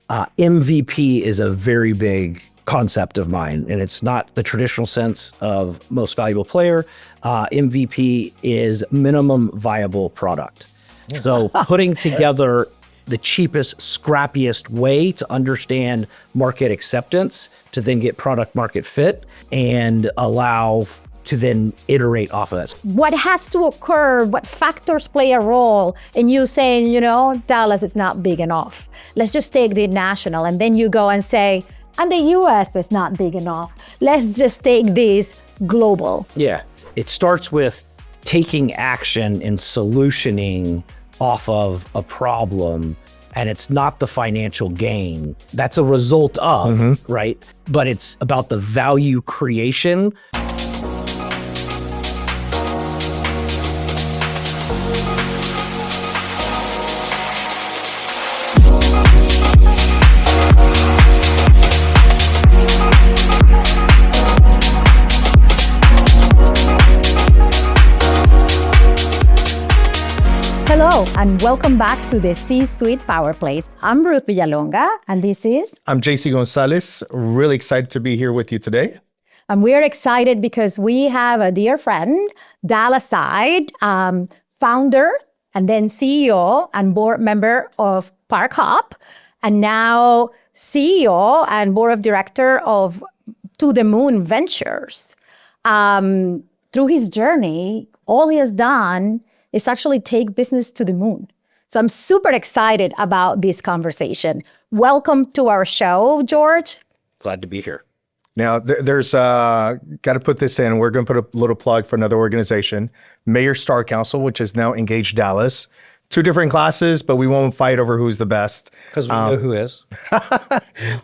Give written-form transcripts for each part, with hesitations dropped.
MVP is a very big concept of mine, and it's not the traditional sense of most valuable player. MVP is minimum viable product. So putting together the cheapest, scrappiest way to understand market acceptance to then get product market fit and allow to then iterate off of that. What has to occur, what factors play a role in you saying, Dallas is not big enough. Let's just take the national, and then you go and say, and the US is not big enough. Let's just take this global. Yeah, it starts with taking action and solutioning off of a problem, and it's not the financial gain. That's a result of, right? But it's about the value creation. Hello, and welcome back to the C-Suite Power Plays. I'm Ruth Villalonga, and this is... I'm JC Gonzalez. Really excited to be here with you today. And we're excited because we have a dear friend, Dallas Side, founder and then CEO and board member of ParkHub, and now CEO and board of director of To the Moon Ventures. Through his journey, all he has done is actually take business to the moon. So I'm super excited about this conversation. Welcome to our show, George. Glad to be here. Now, there's got to put this in. We're going to put a little plug for another organization, Mayor Star Council, which is now Engage Dallas. Two different classes, but we won't fight over who's the best. Because we know who is.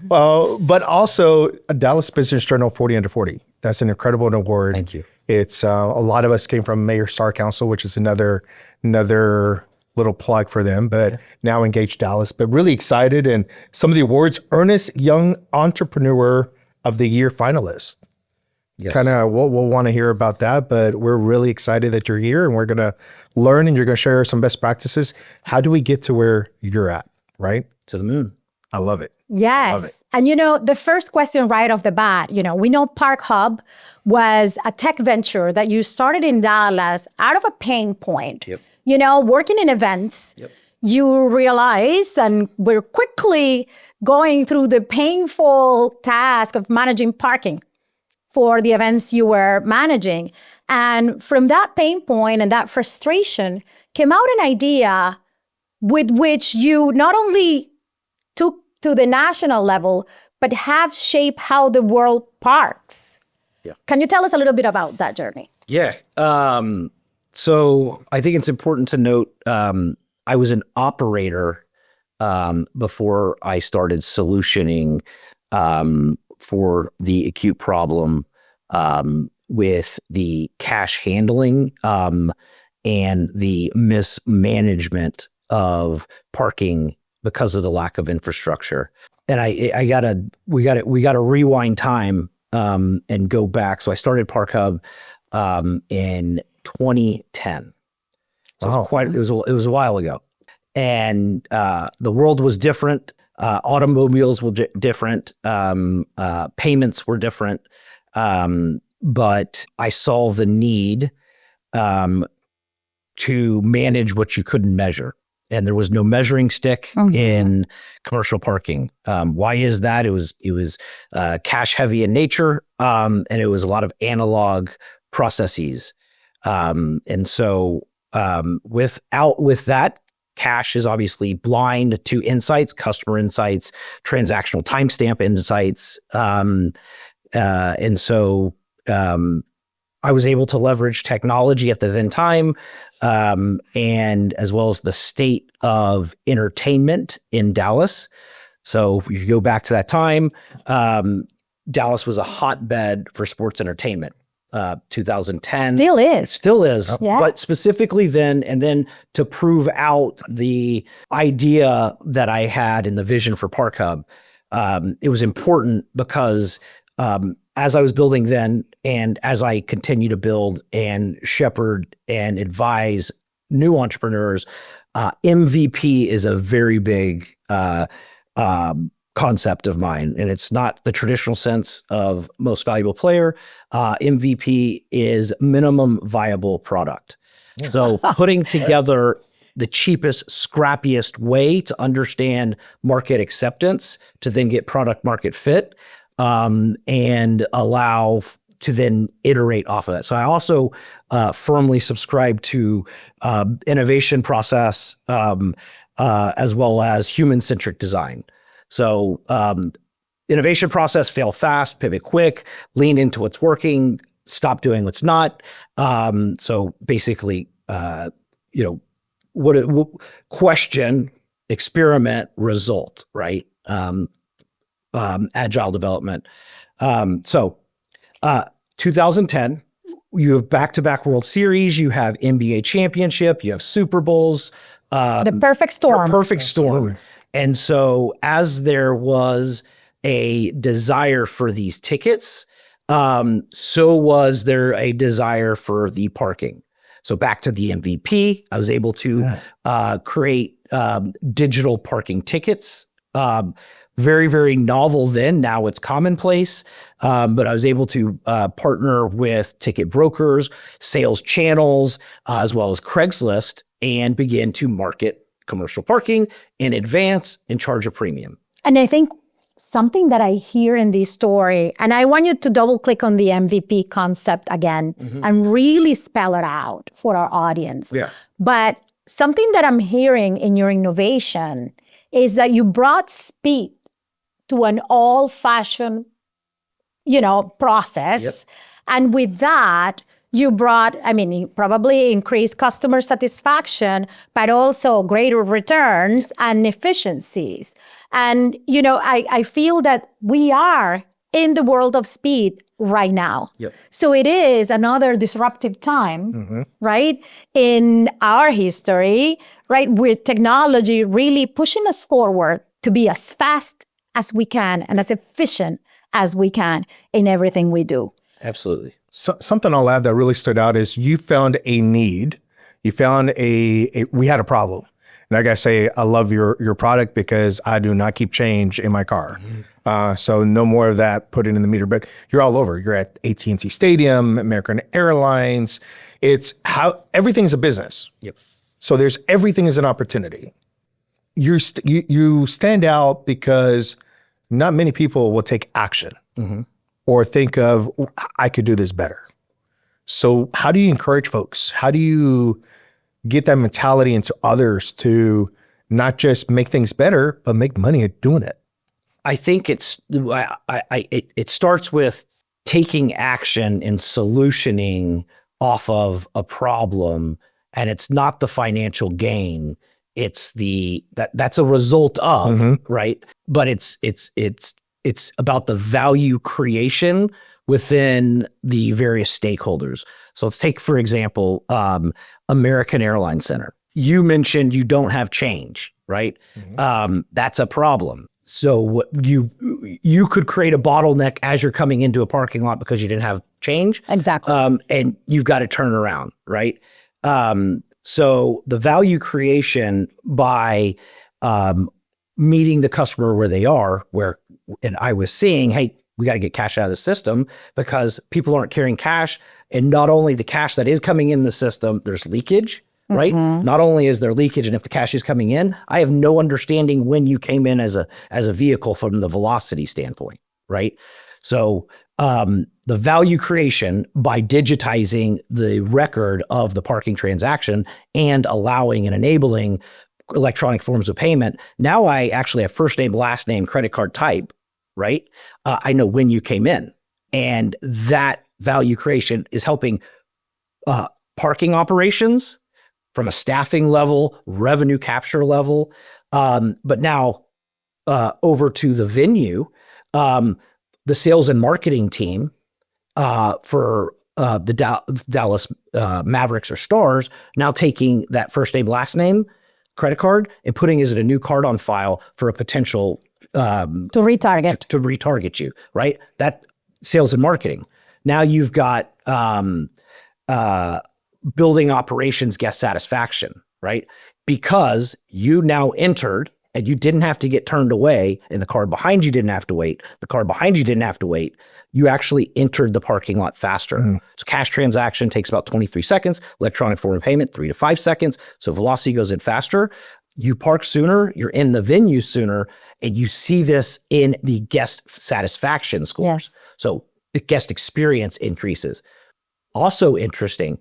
But also a Dallas Business Journal 40 Under 40. That's an incredible award. Thank you. It's a lot of us came from Mayor Star Council, which is another little plug for them, but now Engage Dallas. But really excited, and some of the awards, Earnest Young Entrepreneur of the Year finalist. Yes. Kind of, we'll want to hear about that, but we're really excited that you're here, and we're going to learn, and you're going to share some best practices. How do we get to where you're at, right? To the moon. I love it. Yes. Love it. And the first question right off the bat, we know ParkHub was a tech venture that you started in Dallas out of a pain point. Yep. Working in events, Yep. You realized, and we're quickly going through the painful task of managing parking for the events you were managing. And from that pain point and that frustration came out an idea with which you not only took to the national level, but have shaped how the world parks. Yeah. Can you tell us a little bit about that journey? Yeah. So I think it's important to note, I was an operator before I started solutioning for the acute problem with the cash handling and the mismanagement of parking because of the lack of infrastructure. And we gotta rewind time and go back. So I started ParkHub in 2010. So Wow. it was a while ago, and the world was different. Automobiles were different. Payments were different. But I saw the need to manage what you couldn't measure. And there was no measuring stick in commercial parking. Why is that? It was cash heavy in nature, and it was a lot of analog processes. And so with that, cash is obviously blind to insights, customer insights, transactional timestamp insights. And so I was able to leverage technology at the then time, and as well as the state of entertainment in Dallas. So if you go back to that time, Dallas was a hotbed for sports entertainment. 2010. Still is. Yeah. But specifically then, and then to prove out the idea that I had in the vision for ParkHub, it was important because as I was building then, and as I continue to build and shepherd and advise new entrepreneurs, MVP is a very big concept of mine, and it's not the traditional sense of most valuable player. MVP is minimum viable product. So putting together the cheapest, scrappiest way to understand market acceptance to then get product market fit, and allow to then iterate off of that. So I also firmly subscribe to innovation process, as well as human-centric design. So innovation process, fail fast, pivot quick, lean into what's working, stop doing what's not. So basically, question, experiment, result, right? Agile development. 2010, you have back-to-back World Series, you have NBA championship, you have Super Bowls. The perfect storm. Perfect storm. And so as there was a desire for these tickets, so was there a desire for the parking. So back to the MVP, I was able to create digital parking tickets. Very, very novel then. Now it's commonplace. But I was able to partner with ticket brokers, sales channels, as well as Craigslist, and begin to market commercial parking in advance and charge a premium. And I think something that I hear in this story, and I want you to double click on the MVP concept again and really spell it out for our audience. Yeah. But something that I'm hearing in your innovation is that you brought speed to an old-fashioned, process. Yep. And with that, you probably increased customer satisfaction, but also greater returns and efficiencies. And, I feel that we are in the world of speed right now. Yep. So it is another disruptive time, right, in our history, right, with technology really pushing us forward to be as fast as we can and as efficient as we can in everything we do. Absolutely. So, something I'll add that really stood out is you found a need. You found we had a problem. And I gotta say, I love your product because I do not keep change in my car. So no more of that, put it in the meter. But you're all over. You're at AT&T Stadium, American Airlines. It's how everything's a business. Yep. So there's everything is an opportunity. You stand out because not many people will take action or think of, I could do this better. So how do you encourage folks? How do you get that mentality into others to not just make things better, but make money at doing it? I think it starts with taking action and solutioning off of a problem, and it's not the financial gain. It's that's a result of, right? But it's about the value creation within the various stakeholders. So let's take, for example, American Airlines Center. You mentioned you don't have change, right? That's a problem. So what you could create a bottleneck as you're coming into a parking lot because you didn't have change. Exactly. And you've got to turn around, right? So the value creation by meeting the customer where they are, and I was seeing, hey, we got to get cash out of the system because people aren't carrying cash. And not only the cash that is coming in the system, there's leakage, right? Not only is there leakage, and if the cash is coming in, I have no understanding when you came in as a vehicle from the velocity standpoint, right? So the value creation by digitizing the record of the parking transaction and allowing and enabling electronic forms of payment. Now I actually have first name, last name, credit card type, right? I know when you came in, and that value creation is helping parking operations from a staffing level, revenue capture level. But now over to the venue, the sales and marketing team for the Dallas Mavericks or Stars, now taking that first name, last name credit card and putting it as a new card on file for a potential to retarget you, right? That sales and marketing. Now you've got building operations, guest satisfaction, right? Because you now entered and you didn't have to get turned away, and the car behind you didn't have to wait, the car behind you didn't have to wait, you actually entered the parking lot faster. So cash transaction takes about 23 seconds, electronic form of payment, 3 to 5 seconds. So velocity goes in faster. You park sooner, you're in the venue sooner, and you see this in the guest satisfaction scores. Yes. So the guest experience increases. Also interesting,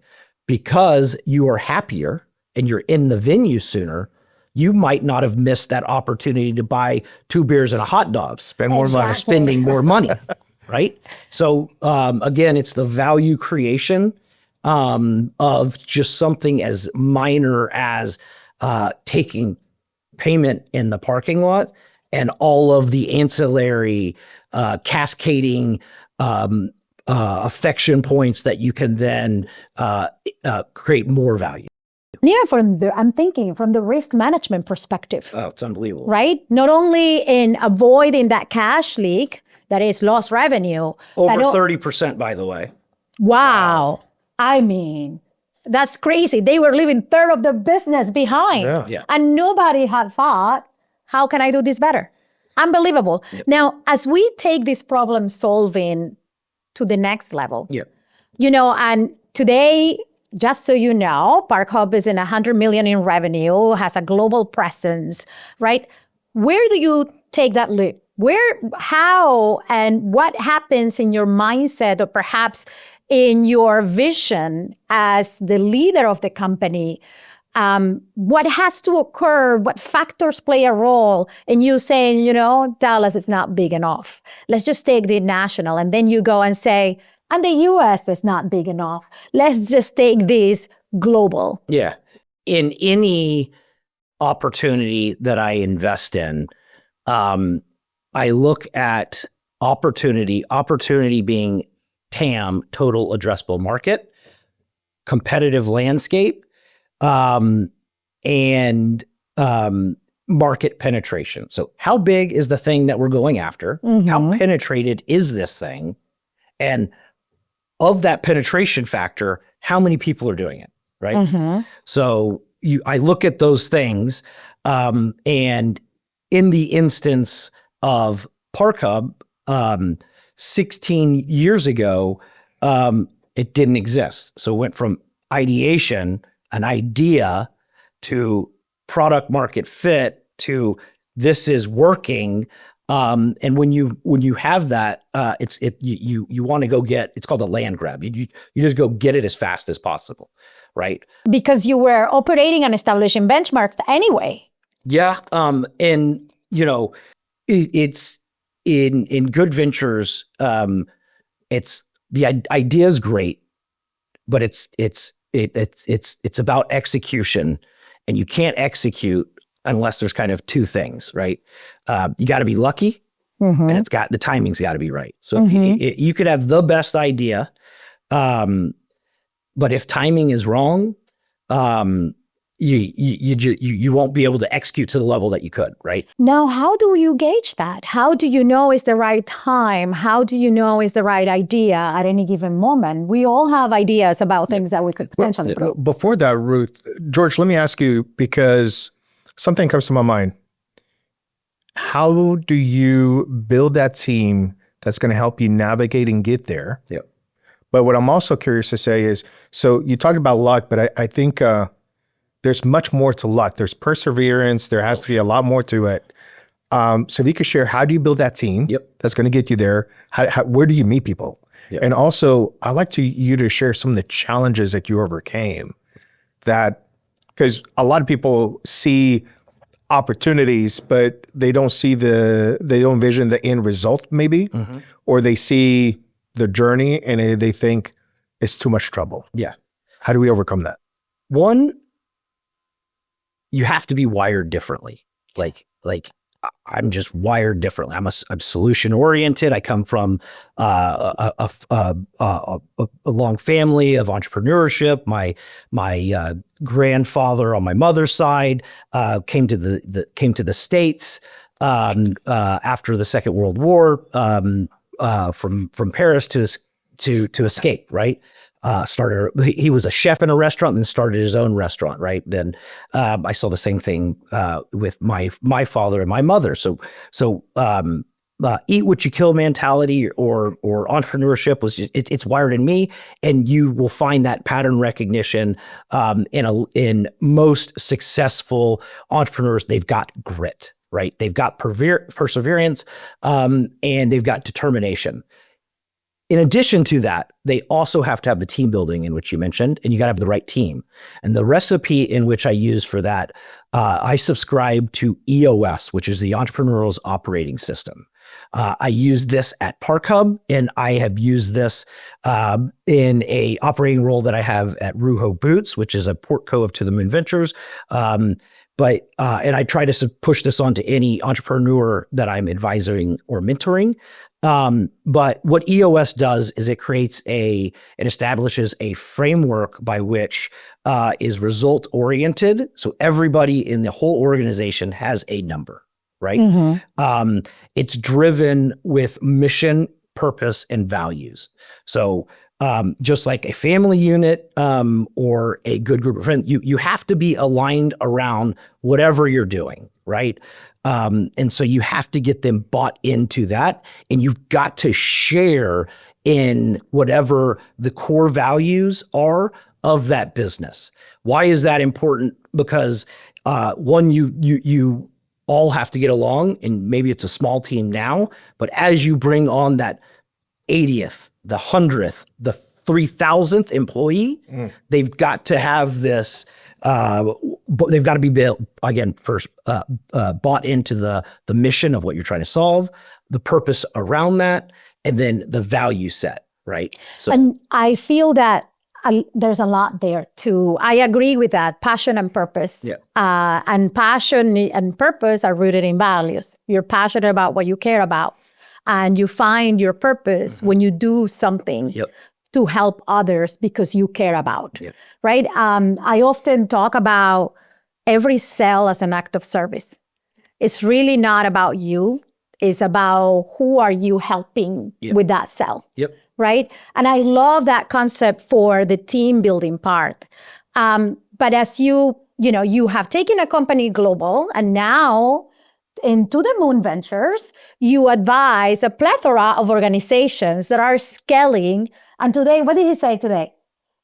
because you are happier and you're in the venue sooner, you might not have missed that opportunity to buy 2 beers and a hot dog. Spend more money. Or spending more money, right? So again, it's the value creation of just something as minor as taking payment in the parking lot and all of the ancillary cascading affection points that you can then create more value. Yeah, I'm thinking from the risk management perspective. Oh, it's unbelievable. Right? Not only in avoiding that cash leak, that is lost revenue. Over 30%, by the way. Wow. I mean, that's crazy. They were leaving third of their business behind. Yeah. And nobody had thought, how can I do this better? Unbelievable. Yep. Now, as we take this problem solving to the next level, and today, just so you know, ParkHub is in $100 million in revenue, has a global presence, right? Where do you take that leap? How, and what happens in your mindset, or perhaps in your vision as the leader of the company? What has to occur? What factors play a role in you saying, Dallas is not big enough. Let's just take the national. And then you go and say, and the US is not big enough. Let's just take this global. Yeah. In any opportunity that I invest in, I look at opportunity being TAM, total addressable market, competitive landscape, and market penetration. So how big is the thing that we're going after? How penetrated is this thing? And of that penetration factor, how many people are doing it, right? So I look at those things, and in the instance of ParkHub, 16 years ago, it didn't exist. So it went from ideation, an idea, to product market fit, to this is working. And when you have that, you want to go get, it's called a land grab. You just go get it as fast as possible, right? Because you were operating and establishing benchmarks anyway. Yeah, and it's in good ventures. It's the idea is great, but it's about execution, and you can't execute unless there's kind of two things, right? You got to be lucky, and the timing's got to be right. So if you could have the best idea, but if timing is wrong, you won't be able to execute to the level that you could, right? Now, how do you gauge that? How do you know is the right time? How do you know is the right idea at any given moment? We all have ideas about things that we could potentially do. Before that, Ruth, George, let me ask you, because something comes to my mind. How do you build that team that's going to help you navigate and get there? Yep. But what I'm also curious to say is, so you talked about luck, but I think there's much more to luck. There's perseverance. There has to be a lot more to it. So if you could share, how do you build that team that's going to get you there? Where do you meet people? Yep. And also, I'd like you to share some of the challenges that you overcame. Because a lot of people see opportunities, but they don't envision the end result maybe, or they see the journey and they think it's too much trouble. Yeah. How do we overcome that? One, you have to be wired differently. Like I'm just wired differently. I'm solution oriented. I come from a long family of entrepreneurship. My grandfather on my mother's side came to the States after the Second World War, from Paris to escape, right? he was a chef in a restaurant and started his own restaurant, right? Then I saw the same thing with my father and my mother. So eat what you kill mentality or entrepreneurship was just it's wired in me, and you will find that pattern recognition in most successful entrepreneurs. They've got grit, right? They've got perseverance, and they've got determination. In addition to that, they also have to have the team building in which you mentioned, and you got to have the right team. And the recipe in which I use for that, I subscribe to EOS, which is the Entrepreneurial's Operating System. I use this at ParkHub, and I have used this in a operating role that I have at Ruho Boots, which is a portco of To the Moon Ventures. And I try to push this onto any entrepreneur that I'm advising or mentoring. But what EOS does is it establishes a framework by which is result oriented. So everybody in the whole organization has a number, right? Mm-hmm. It's driven with mission, purpose, and values. So just like a family unit or a good group of friends, you have to be aligned around whatever you're doing, right? And so you have to get them bought into that, and you've got to share in whatever the core values are of that business. Why is that important? Because one, you all have to get along, and maybe it's a small team now, but as you bring on that 80th, the 100th, the 3,000th employee, they've got to have this. They've got to be built again first, bought into the mission of what you're trying to solve, the purpose around that, and then the value set, right? So, and I feel that there's a lot there too. I agree with that. Passion and purpose. Yeah. And passion and purpose are rooted in values. You're passionate about what you care about, and you find your purpose when you do something to help others because you care about, right? I often talk about every sale as an act of service. It's really not about you. It's about who are you helping with that sale, right? And I love that concept for the team building part. But as you have taken a company global, and now into the Moon Ventures, you advise a plethora of organizations that are scaling. And today, what did he say today?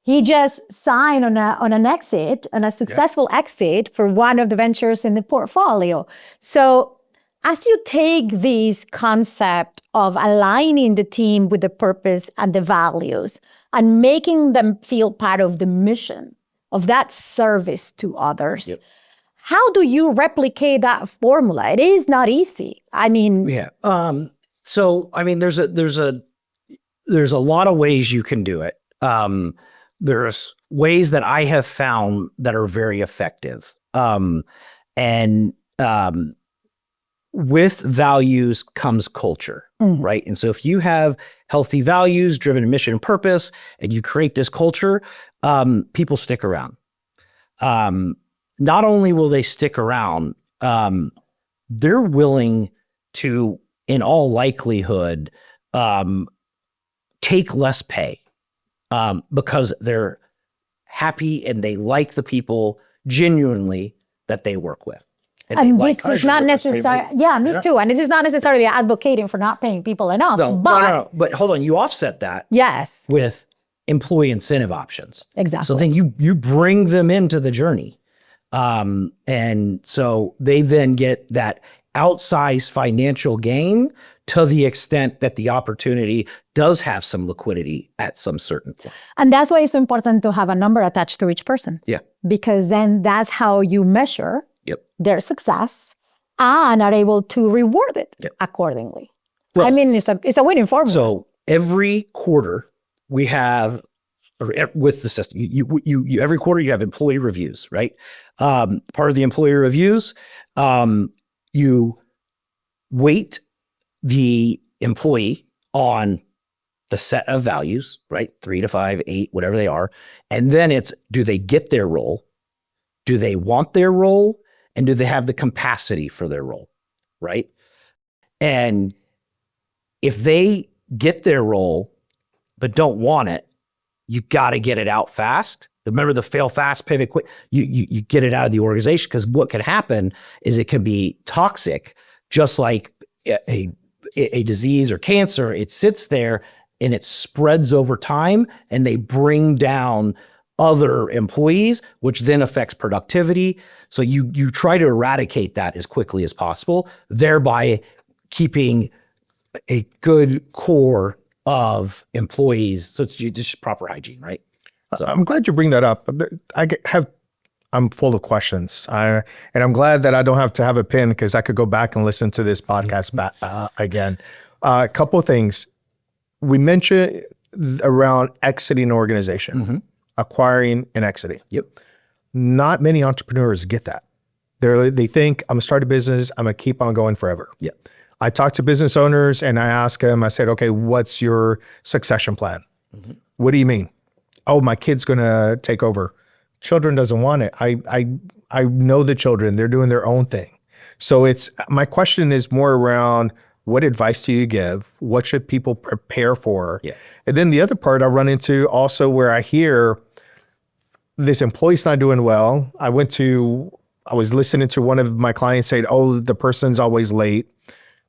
He just signed on a successful exit for one of the ventures in the portfolio. So as you take this concept of aligning the team with the purpose and the values and making them feel part of the mission of that service to others, how do you replicate that formula? It is not easy. I mean, so I mean, there's a lot of ways you can do it. There's ways that I have found that are very effective. With values comes culture, right? And so if you have healthy values driven in mission and purpose, and you create this culture, people stick around. Not only will they stick around, they're willing to, in all likelihood, take less pay because they're happy and they like the people genuinely that they work with. And this is not necessarily, me too. And this is not necessarily advocating for not paying people enough. No. But hold on, you offset that with employee incentive options. Exactly. So then you bring them into the journey. And so they then get that outsized financial gain to the extent that the opportunity does have some liquidity at some certain point. And that's why it's important to have a number attached to each person. Yeah. Because then that's how you measure their success and are able to reward it accordingly. Well, I mean, it's a winning formula. So every quarter we have, with the system, you every quarter you have employee reviews, right? Part of the employee reviews, you weight the employee on the set of values, right? 3 to 5, 8, whatever they are. And then it's, do they get their role? Do they want their role? And do they have the capacity for their role, right? And if they get their role, but don't want it, you got to get it out fast. Remember the fail fast, pivot quick. You get it out of the organization, because what can happen is it can be toxic, just like a disease or cancer. It sits there and it spreads over time, and they bring down other employees, which then affects productivity. So you try to eradicate that as quickly as possible, thereby keeping a good core of employees. So it's just proper hygiene, right? So. I'm glad you bring that up. I'm full of questions. And I'm glad that I don't have to have a pen, because I could go back and listen to this podcast again. A couple of things. We mentioned around exiting an organization, acquiring and exiting. Yep. Not many entrepreneurs get that. They think, I'm gonna start a business, I'm gonna keep on going forever. Yep. I talk to business owners and I ask them, I said, okay, what's your succession plan? What do you mean? Oh, my kid's gonna take over. Children doesn't want it. I know the children, they're doing their own thing. So my question is more around, what advice do you give? What should people prepare for? Yeah. And then the other part I run into also, where I hear this employee's not doing well. I was listening to one of my clients say, oh, the person's always late.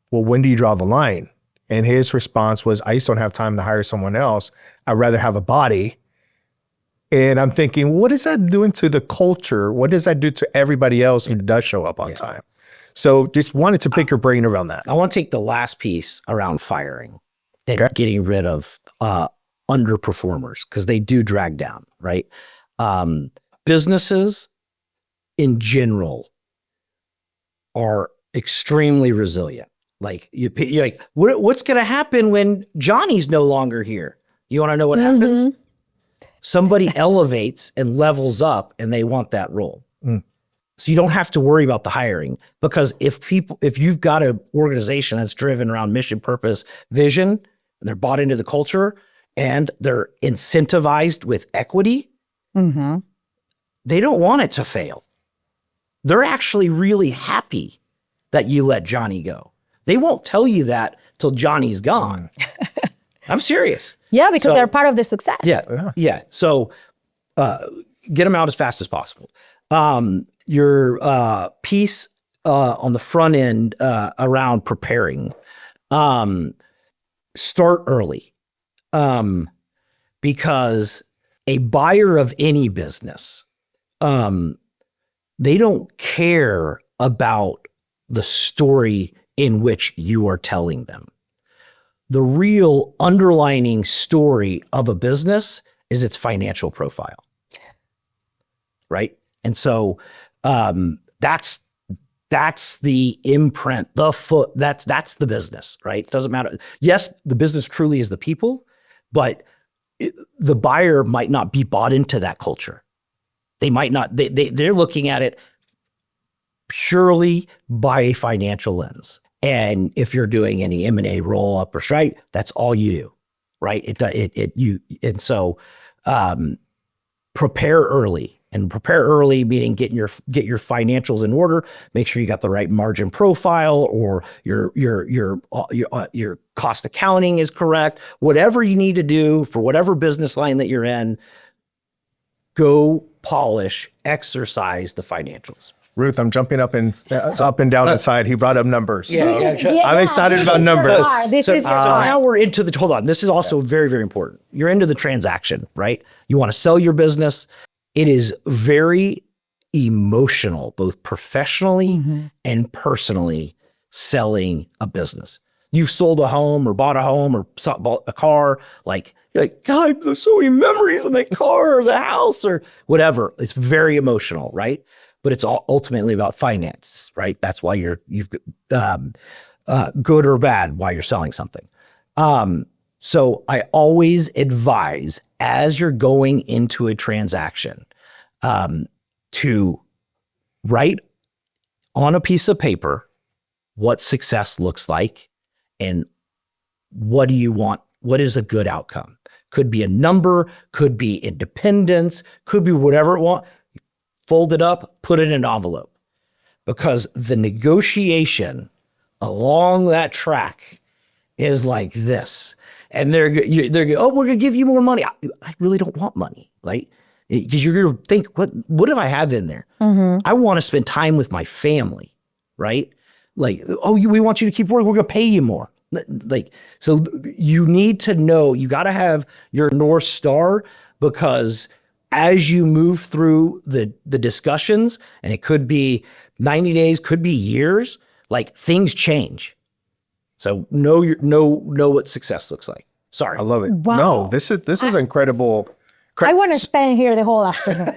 Well, when do you draw the line? And his response was, I just don't have time to hire someone else. I'd rather have a body. And I'm thinking, what is that doing to the culture? What does that do to everybody else who does show up on time? So just wanted to pick your brain around that. I want to take the last piece around firing and getting rid of underperformers, because they do drag down, right? Businesses in general are extremely resilient. Like you're like, what's going to happen when Johnny's no longer here? You want to know what happens? Somebody elevates and levels up, and they want that role. So you don't have to worry about the hiring, because if you've got an organization that's driven around mission, purpose, vision, and they're bought into the culture, and they're incentivized with equity, they don't want it to fail. They're actually really happy that you let Johnny go. They won't tell you that till Johnny's gone. I'm serious. Yeah, because they're part of the success. Yeah. So get them out as fast as possible. Your piece on the front end around preparing, start early, because a buyer of any business, they don't care about the story in which you are telling them. The real underlining story of a business is its financial profile, right? And so that's the imprint, that's the business, right? It doesn't matter. Yes, the business truly is the people, but the buyer might not be bought into that culture. They might not, they're looking at it purely by a financial lens. And if you're doing any M&A roll up or strike, that's all you do, right? So prepare early. And prepare early, meaning get your financials in order. Make sure you got the right margin profile, or your cost accounting is correct. Whatever you need to do for whatever business line that you're in, go polish, exercise the financials. Ruth, I'm jumping up and down inside. He brought up numbers. Yeah. I'm excited about numbers. So now we're into hold on. This is also very, very important. You're into the transaction, right? You want to sell your business. It is very emotional, both professionally and personally, selling a business. You've sold a home or bought a home or bought a car. Like, you're like, God, there's so many memories in that car or the house or whatever. It's very emotional, right? But it's all ultimately about finance, right? That's why you've good or bad why you're selling something. So I always advise, as you're going into a transaction, to write on a piece of paper what success looks like and what do you want? What is a good outcome? Could be a number, could be independence, could be whatever it wants. Fold it up, put it in an envelope, because the negotiation along that track is like this. And they're oh, we're gonna give you more money. I really don't want money, right? Because you're gonna think, what if I have in there? I want to spend time with my family, right? Like, oh, we want you to keep working. We're gonna pay you more. Like, so you need to know, you got to have your North Star, because as you move through the discussions, and it could be 90 days, could be years, like things change. So know what success looks like. Sorry. I love it. Wow. No, this is incredible. I want to spend here the whole afternoon.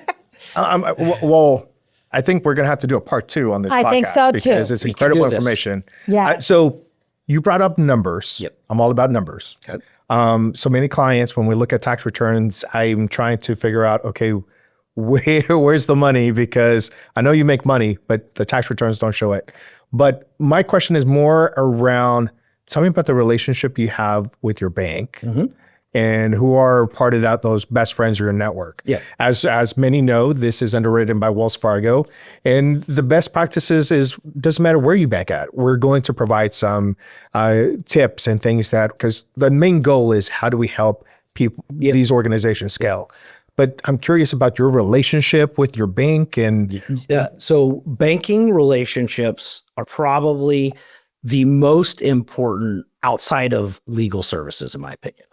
Well, I think we're going to have to do a part 2 on this podcast. I think so, too. Because it's We can incredible do this. information. Yeah. So you brought up numbers. Yep. I'm all about numbers. Okay. So many clients, when we look at tax returns, I'm trying to figure out, okay, where's the money? Because I know you make money, but the tax returns don't show it. But my question is more around, tell me about the relationship you have with your bank and who are part of those best friends of your network. Yeah. As many know, this is underwritten by Wells Fargo, and the best practices doesn't matter where you bank at. We're going to provide some tips and things because the main goal is, how do we help people, these organizations scale? But I'm curious about your relationship with your bank and So banking relationships are probably the most important outside of legal services, in my opinion.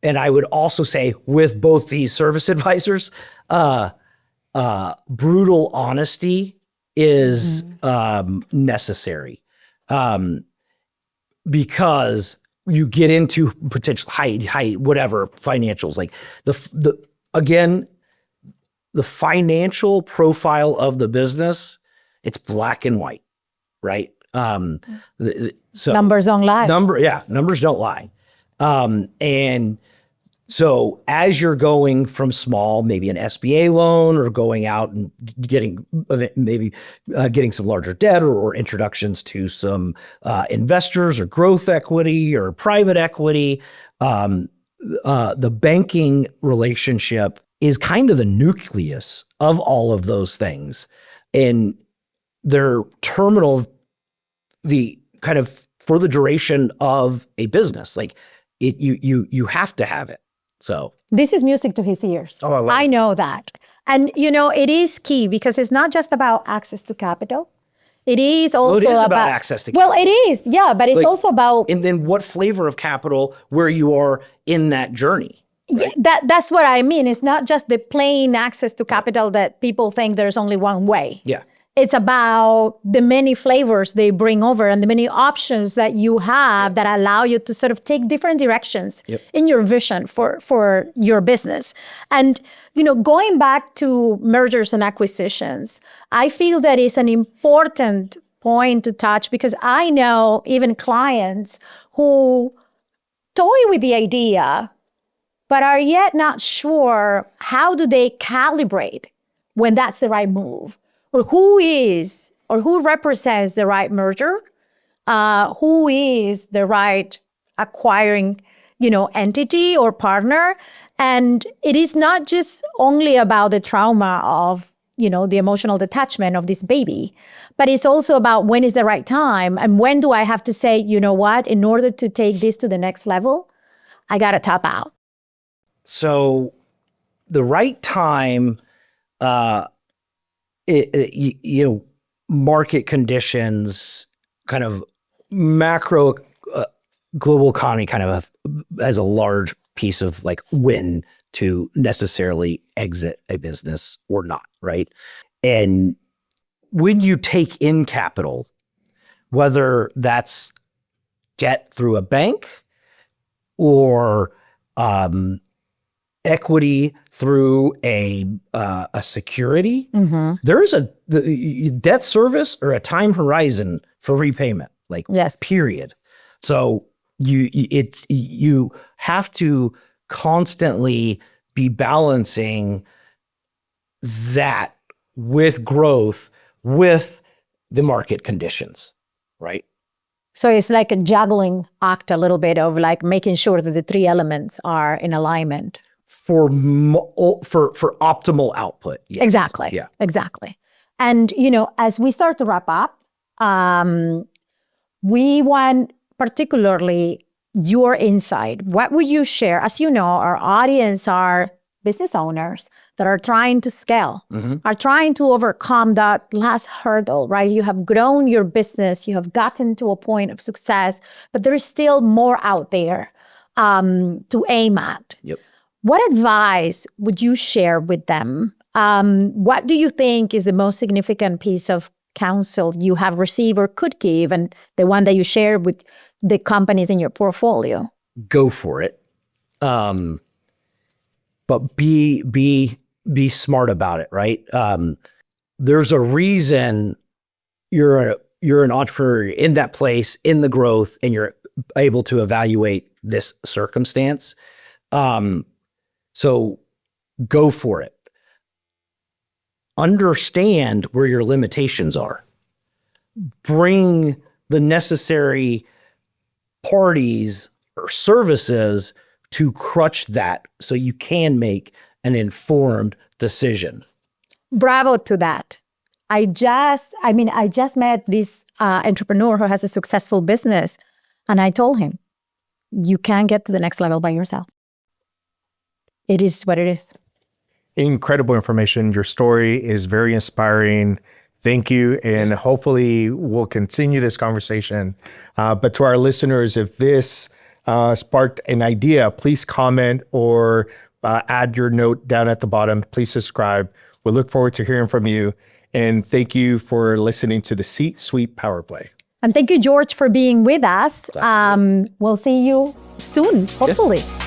And I would also say, with both these service advisors, brutal honesty is necessary, because you get into potential high whatever financials, like again, the financial profile of the business, it's black and white, right? So Numbers don't lie. Numbers don't lie. And so as you're going from small, maybe an SBA loan, or going out and getting some larger debt, or introductions to some investors or growth equity or private equity, the banking relationship is kind of the nucleus of all of those things. And they're terminal, kind of for the duration of a business. Like you have to have it. So This is music to his ears. Oh, I love I it. know that. And, it is key, because it's not just about access to capital. It is also it is about access to Well, it is, yeah, but it's also about and then what flavor of capital, where you are in that journey. Right? that's what I mean. It's not just the plain access to capital that people think there's only one way. Yeah. It's about the many flavors they bring over, and the many options that you have that allow you to sort of take different directions in your vision for your business. And, going back to mergers and acquisitions, I feel that is an important point to touch, because I know even clients who toy with the idea, but are yet not sure how do they calibrate when that's the right move. Or who represents the right merger, who is the right acquiring, entity or partner. And it is not just only about the trauma of, the emotional detachment of this baby, but it's also about when is the right time, and when do I have to say, you know what, in order to take this to the next level, I got to top out. So the right time, market conditions, kind of macro global economy, kind of as a large piece of like when to necessarily exit a business or not, right? And when you take in capital, whether that's debt through a bank or equity through a security, there is the debt service or a time horizon for repayment, like period. So you have to constantly be balancing that with growth, with the market conditions, right? So it's like a juggling act, a little bit of like making sure that the three elements are in alignment. For optimal output. Yes. Exactly. Yeah. Exactly. And, as we start to wrap up, we want particularly your insight, what would you share? As you know, our audience are business owners that are trying to scale, are trying to overcome that last hurdle, right? You have grown your business, you have gotten to a point of success, but there is still more out there to aim at. Yep. What advice would you share with them? What do you think is the most significant piece of counsel you have received or could give, and the one that you share with the companies in your portfolio? Go for it. But be smart about it, right? There's a reason you're an entrepreneur in that place, in the growth, and you're able to evaluate this circumstance. So go for it. Understand where your limitations are. Bring the necessary parties or services to crutch that so you can make an informed decision. Bravo to that. I just met this entrepreneur who has a successful business, and I told him, you can't get to the next level by yourself. It is what it is. Incredible information. Your story is very inspiring. Thank you. And hopefully we'll continue this conversation. But to our listeners, if this sparked an idea, please comment or add your note down at the bottom. Please subscribe. We look forward to hearing from you. And thank you for listening to the C-Suite Power Play. And thank you, George, for being with us. We'll see you soon, hopefully. Yes.